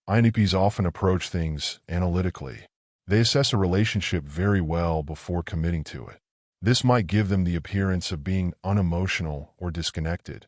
INTPs often approach things analytically. They assess a relationship very well before committing to it. This might give them the appearance of being unemotional or disconnected,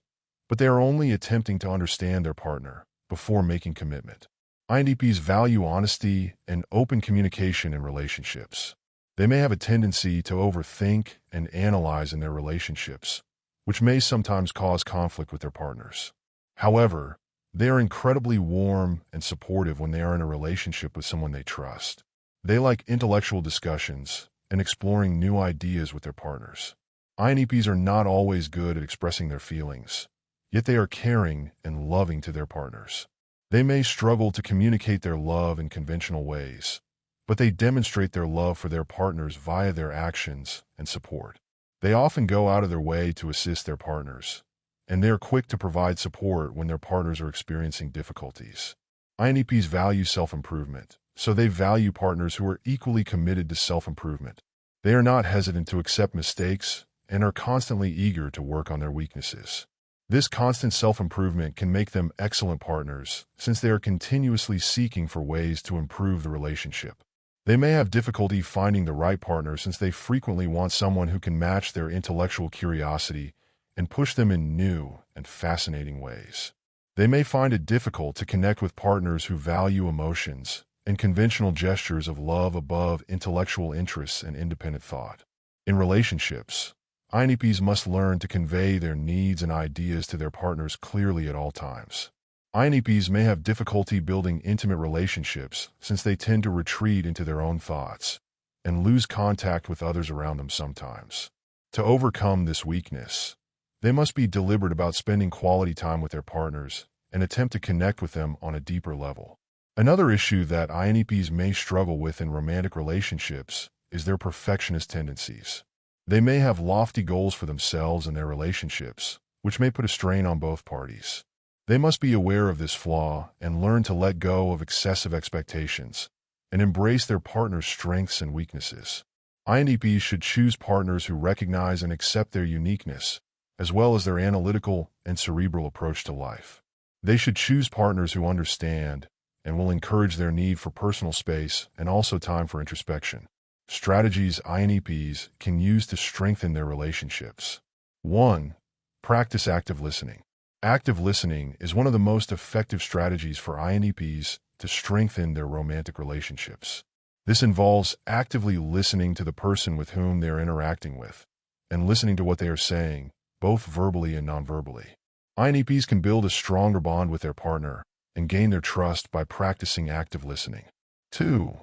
but they are only attempting to understand their partner before making commitment. INTPs value honesty and open communication in relationships. They may have a tendency to overthink and analyze in their relationships, which may sometimes cause conflict with their partners. However, they are incredibly warm and supportive when they are in a relationship with someone they trust. They like intellectual discussions and exploring new ideas with their partners. INTPs are not always good at expressing their feelings, yet they are caring and loving to their partners. They may struggle to communicate their love in conventional ways, but they demonstrate their love for their partners via their actions and support. They often go out of their way to assist their partners, and they are quick to provide support when their partners are experiencing difficulties. INTPs value self-improvement, so they value partners who are equally committed to self-improvement. They are not hesitant to accept mistakes and are constantly eager to work on their weaknesses. This constant self-improvement can make them excellent partners since they are continuously seeking for ways to improve the relationship. They may have difficulty finding the right partner since they frequently want someone who can match their intellectual curiosity and push them in new and fascinating ways. They may find it difficult to connect with partners who value emotions and conventional gestures of love above intellectual interests and independent thought. In relationships, INTPs must learn to convey their needs and ideas to their partners clearly at all times. INTPs may have difficulty building intimate relationships since they tend to retreat into their own thoughts and lose contact with others around them sometimes. To overcome this weakness, they must be deliberate about spending quality time with their partners and attempt to connect with them on a deeper level. Another issue that INTPs may struggle with in romantic relationships is their perfectionist tendencies. They may have lofty goals for themselves and their relationships, which may put a strain on both parties. They must be aware of this flaw and learn to let go of excessive expectations and embrace their partner's strengths and weaknesses. INTPs should choose partners who recognize and accept their uniqueness, as well as their analytical and cerebral approach to life. They should choose partners who understand and will encourage their need for personal space and also time for introspection. Strategies INTPs can use to strengthen their relationships. 1. Practice active listening. Active listening is one of the most effective strategies for INTPs to strengthen their romantic relationships. This involves actively listening to the person with whom they are interacting with and listening to what they are saying, both verbally and non-verbally. INTPs can build a stronger bond with their partner and gain their trust by practicing active listening. 2.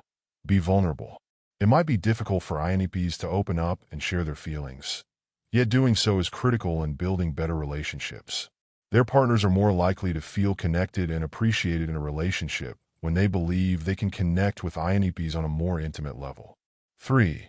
Be vulnerable. It might be difficult for INTPs to open up and share their feelings, yet doing so is critical in building better relationships. Their partners are more likely to feel connected and appreciated in a relationship when they believe they can connect with INTPs on a more intimate level. 3.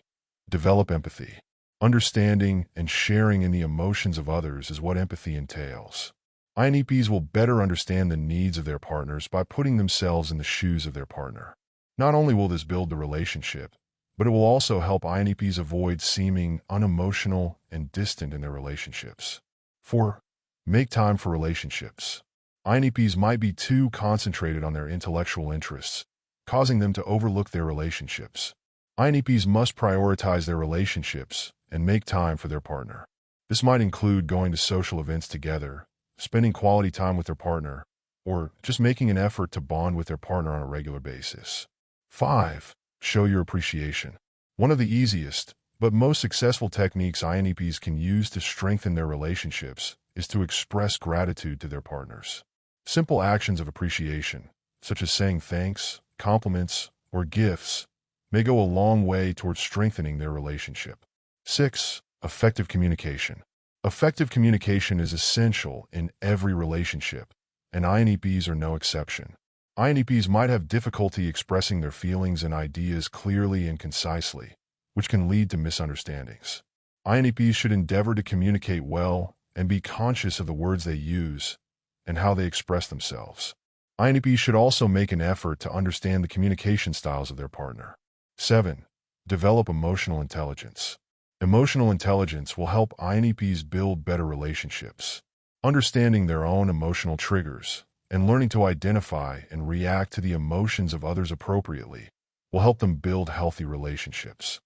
Develop empathy. Understanding and sharing in the emotions of others is what empathy entails. INTPs will better understand the needs of their partners by putting themselves in the shoes of their partner. Not only will this build the relationship, but it will also help INTPs avoid seeming unemotional and distant in their relationships. 4. Make time for relationships. INTPs might be too concentrated on their intellectual interests, causing them to overlook their relationships. INTPs must prioritize their relationships and make time for their partner. This might include going to social events together, spending quality time with their partner, or just making an effort to bond with their partner on a regular basis. 5. Show your appreciation. One of the easiest, but most successful techniques INTPs can use to strengthen their relationships is to express gratitude to their partners. Simple actions of appreciation, such as saying thanks, compliments, or gifts, may go a long way towards strengthening their relationship. 6. Effective communication. Effective communication is essential in every relationship, and INTPs are no exception. INTPs might have difficulty expressing their feelings and ideas clearly and concisely, which can lead to misunderstandings. INTPs should endeavor to communicate well and be conscious of the words they use and how they express themselves. INTPs should also make an effort to understand the communication styles of their partner. 7. Develop emotional intelligence. Emotional intelligence will help INTPs build better relationships. Understanding their own emotional triggers and learning to identify and react to the emotions of others appropriately will help them build healthy relationships.